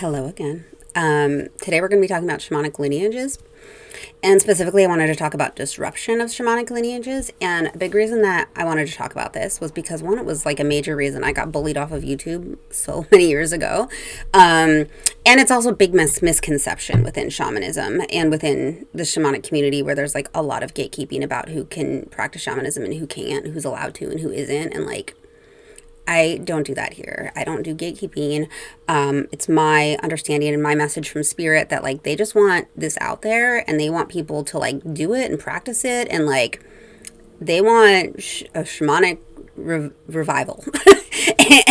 Hello again. Today we're going to be talking about shamanic lineages. And specifically, I wanted to talk about disruption of shamanic lineages. And a big reason that I wanted to talk about this was because, one, it was like a major reason I got bullied off of YouTube so many years ago. And it's also a big misconception within shamanism and within the shamanic community, where there's like a lot of gatekeeping about who can practice shamanism and who can't, who's allowed to and who isn't. And like, I don't do that here. I don't do gatekeeping. It's my understanding and my message from spirit that like they just want this out there and they want people to like do it and practice it, and like they want a shamanic revival.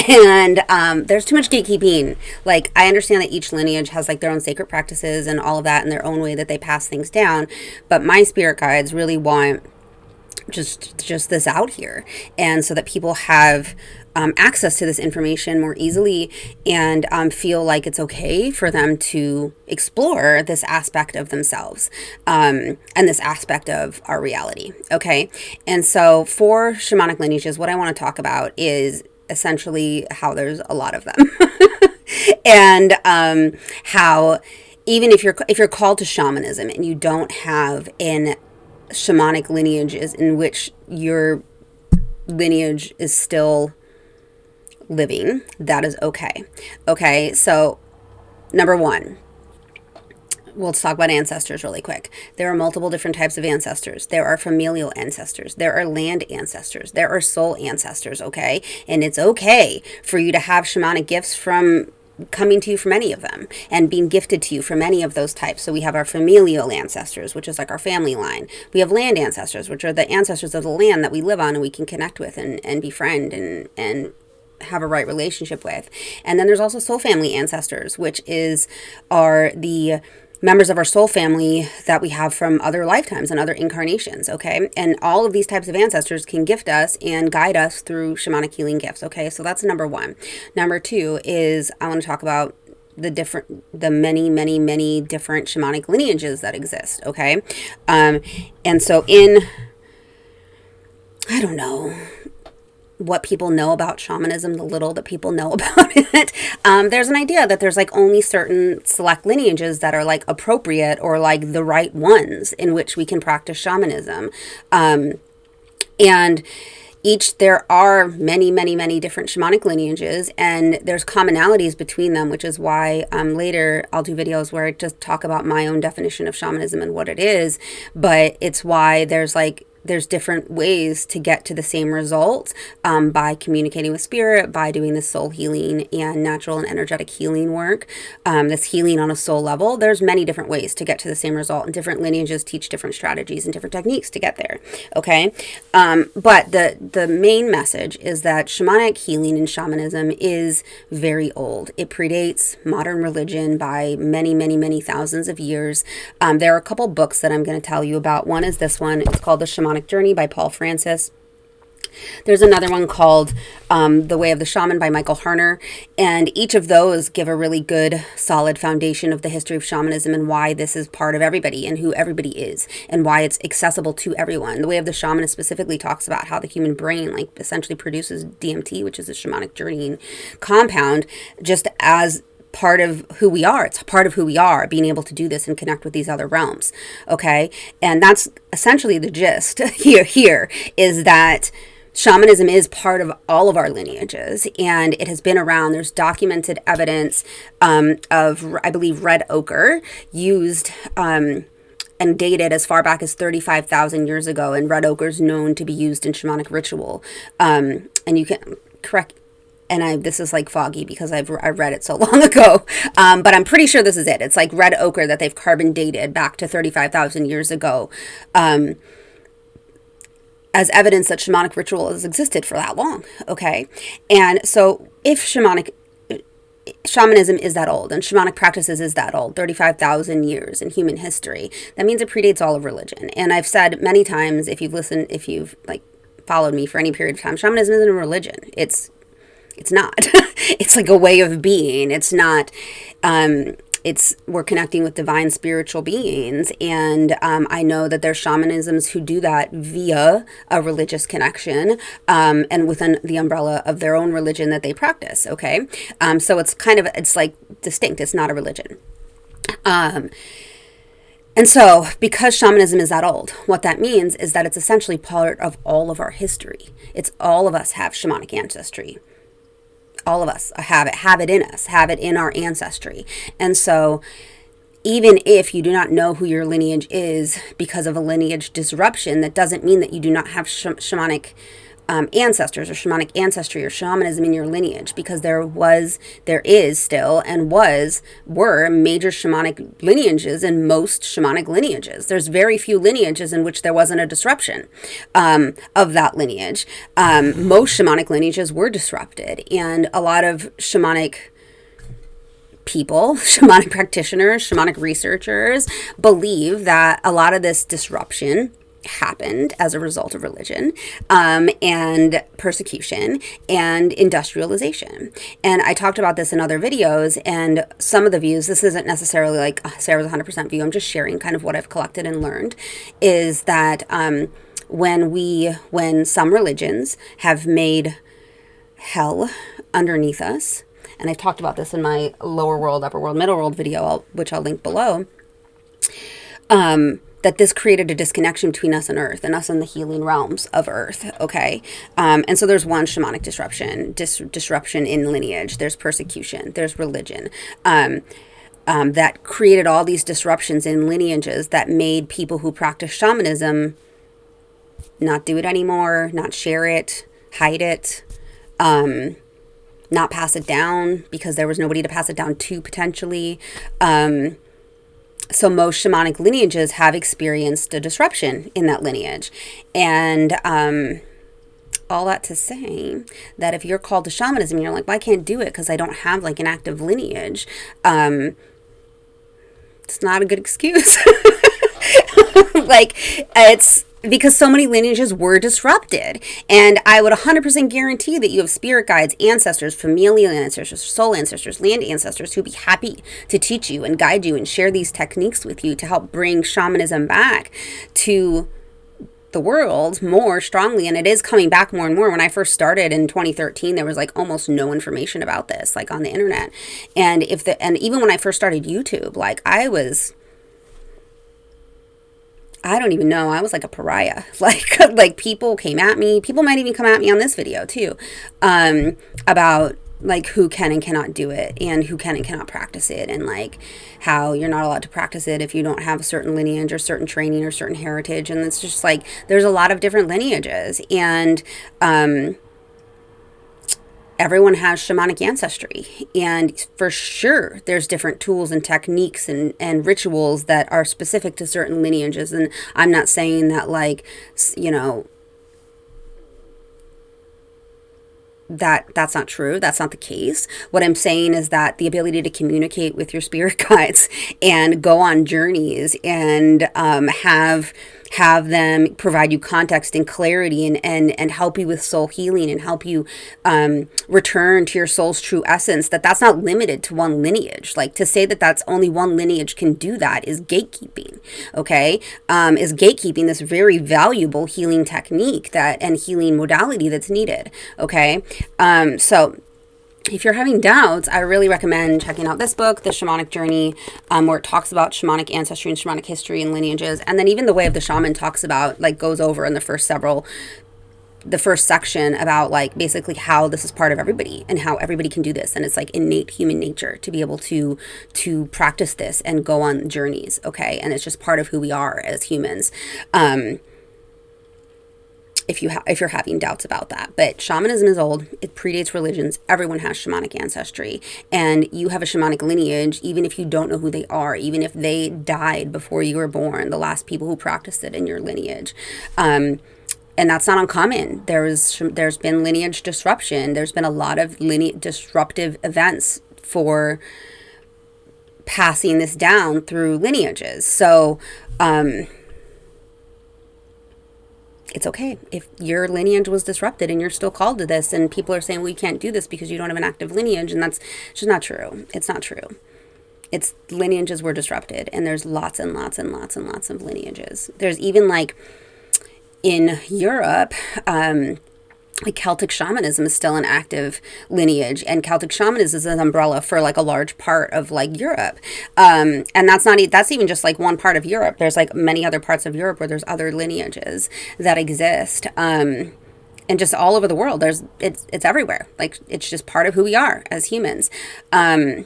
And there's too much gatekeeping. Like, I understand that each lineage has like their own sacred practices and all of that and their own way that they pass things down, but my spirit guides really want just this out here, and so that people have access to this information more easily, and feel like it's okay for them to explore this aspect of themselves, and this aspect of our reality. Okay. And so for shamanic lineages, what I want to talk about is essentially how there's a lot of them. And how even if you're called to shamanism and you don't have an shamanic lineages in which your lineage is still living, that is okay. Okay, so number one, let's talk about ancestors really quick. There are multiple different types of ancestors. There are familial ancestors. There are land ancestors. There are soul ancestors, okay? And it's okay for you to have shamanic gifts from coming to you from any of them and being gifted to you from any of those types. So we have our familial ancestors, which is like our family line. We have land ancestors, which are the ancestors of the land that we live on and we can connect with and befriend and have a right relationship with. And then there's also soul family ancestors, which are the members of our soul family that we have from other lifetimes and other incarnations, okay? And all of these types of ancestors can gift us and guide us through shamanic healing gifts, okay? So that's number one. Number two is I want to talk about the many different shamanic lineages that exist, okay? And so I don't know what people know about shamanism, the little that people know about it, there's an idea that there's like only certain select lineages that are like appropriate or like the right ones in which we can practice shamanism. And there are many different shamanic lineages, and there's commonalities between them, which is why later I'll do videos where I just talk about my own definition of shamanism and what it is. But it's why there's different ways to get to the same result, by communicating with spirit, by doing this soul healing and natural and energetic healing work, this healing on a soul level. There's many different ways to get to the same result, and different lineages teach different strategies and different techniques to get there. Okay. But the main message is that shamanic healing and shamanism is very old. It predates modern religion by many thousands of years. There are a couple books that I'm going to tell you about. One is this one. It's called The Shamanic Journey by Paul Francis. There's another one called The Way of the Shaman by Michael Harner. And each of those give a really good, solid foundation of the history of shamanism and why this is part of everybody and who everybody is and why it's accessible to everyone. The Way of the Shaman specifically talks about how the human brain like essentially produces DMT, which is a shamanic journeying compound, just as part of who we are. It's part of who we are, being able to do this and connect with these other realms. Okay. And that's essentially the gist here is that shamanism is part of all of our lineages, and it has been around. There's documented evidence of, I believe, red ochre used and dated as far back as 35,000 years ago. And red ochre is known to be used in shamanic ritual. And you can correct. And this is like foggy because I read it so long ago. But I'm pretty sure this is it. It's like red ochre that they've carbon dated back to 35,000 years ago, as evidence that shamanic ritual has existed for that long. Okay. And so if shamanism is that old and shamanic practices is that old, 35,000 years in human history, that means it predates all of religion. And I've said many times, if you've like followed me for any period of time, shamanism isn't a religion. It's not. It's like a way of being. It's not. we're connecting with divine spiritual beings. And I know that there's shamanisms who do that via a religious connection, and within the umbrella of their own religion that they practice. Okay. So it's like distinct. It's not a religion. And so, because shamanism is that old, what that means is that it's essentially part of all of our history. It's all of us have shamanic ancestry. All of us have it in us, have it in our ancestry. And so, even if you do not know who your lineage is because of a lineage disruption, that doesn't mean that you do not have shamanic ancestors or shamanic ancestry or shamanism in your lineage, because there is still and were major shamanic lineages in most shamanic lineages. There's very few lineages in which there wasn't a disruption of that lineage. Most shamanic lineages were disrupted, and a lot of shamanic people, shamanic practitioners, shamanic researchers believe that a lot of this disruption happened as a result of religion, and persecution and industrialization. And I talked about this in other videos, and some of the views, this isn't necessarily like Sarah's 100% view, I'm just sharing kind of what I've collected and learned, is that when some religions have made hell underneath us, and I've talked about this in my lower world, upper world, middle world video, which I'll link below, that this created a disconnection between us and Earth, and us and the healing realms of Earth, okay? And so there's one shamanic disruption in lineage. There's persecution. There's religion. That created all these disruptions in lineages that made people who practice shamanism not do it anymore, not share it, hide it, not pass it down because there was nobody to pass it down to, potentially. So most shamanic lineages have experienced a disruption in that lineage. And all that to say that if you're called to shamanism and you're like, well, I can't do it because I don't have like an active lineage, it's not a good excuse. Like, it's because so many lineages were disrupted. And I would 100% guarantee that you have spirit guides, ancestors, familial ancestors, soul ancestors, land ancestors who'd be happy to teach you and guide you and share these techniques with you to help bring shamanism back to the world more strongly. And it is coming back more and more. When I first started in 2013, there was like almost no information about this, like on the internet. And even when I first started YouTube, like I don't even know. I was like a pariah. Like people came at me. People might even come at me on this video too, about like who can and cannot do it, and who can and cannot practice it, and like how you're not allowed to practice it if you don't have a certain lineage or certain training or certain heritage. And it's just like, there's a lot of different lineages, and everyone has shamanic ancestry, and for sure there's different tools and techniques and rituals that are specific to certain lineages. And I'm not saying that, like, you know, that's not true. That's not the case. What I'm saying is that the ability to communicate with your spirit guides and go on journeys and have them provide you context and clarity and help you with soul healing and help you return to your soul's true essence, that's not limited to one lineage. Like, to say that that's only one lineage can do that is gatekeeping, okay? Is gatekeeping this very valuable healing technique and healing modality that's needed, okay? So if you're having doubts, I really recommend checking out this book, The Shamanic Journey, where it talks about shamanic ancestry and shamanic history and lineages. And then even The Way of the Shaman talks about, like, goes over in the first section about, like, basically how this is part of everybody and how everybody can do this. And it's like innate human nature to be able to practice this and go on journeys, okay? And it's just part of who we are as humans. If you're having doubts about that. But shamanism is old. It predates religions. Everyone has shamanic ancestry. And you have a shamanic lineage, even if you don't know who they are, even if they died before you were born, the last people who practiced it in your lineage. And that's not uncommon. There's been lineage disruption. There's been a lot of disruptive events for passing this down through lineages. So, it's okay if your lineage was disrupted and you're still called to this, and people are saying, well, you can't do this because you don't have an active lineage, and that's just not true. It's not true. its lineages were disrupted, and there's lots and lots and lots and lots of lineages. There's even like in Europe, like Celtic shamanism is still an active lineage, and Celtic shamanism is an umbrella for like a large part of like Europe. And that's even just like one part of Europe. There's like many other parts of Europe where there's other lineages that exist. And just all over the world, it's everywhere. Like, it's just part of who we are as humans. And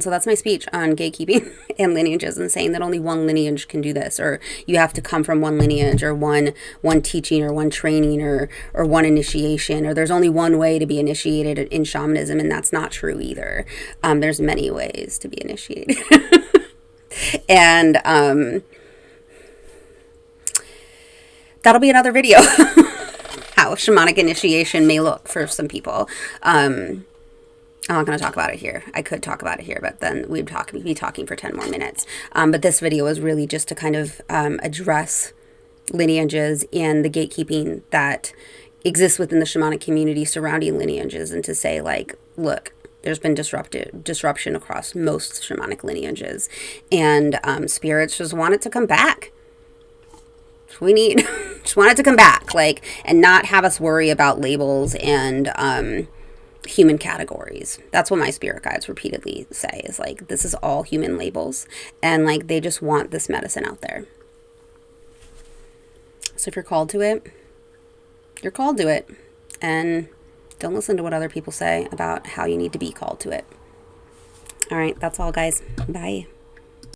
so that's my speech on gatekeeping and lineages, and saying that only one lineage can do this, or you have to come from one lineage, or one teaching, or one training, or one initiation, or there's only one way to be initiated in shamanism, and that's not true either. There's many ways to be initiated. And that'll be another video. How shamanic initiation may look for some people. I'm not going to talk about it here. I could talk about it here, but then we'd be talking for 10 more minutes. But this video is really just to kind of address lineages and the gatekeeping that exists within the shamanic community surrounding lineages, and to say, like, look, there's been disruption across most shamanic lineages, and spirits just want it to come back. That's what we need. Just want it to come back, like, and not have us worry about labels and human categories. That's what my spirit guides repeatedly say, is like, this is all human labels, and like, they just want this medicine out there. So if you're called to it, you're called to it, and don't listen to what other people say about how you need to be called to it. All right, that's all, guys. Bye.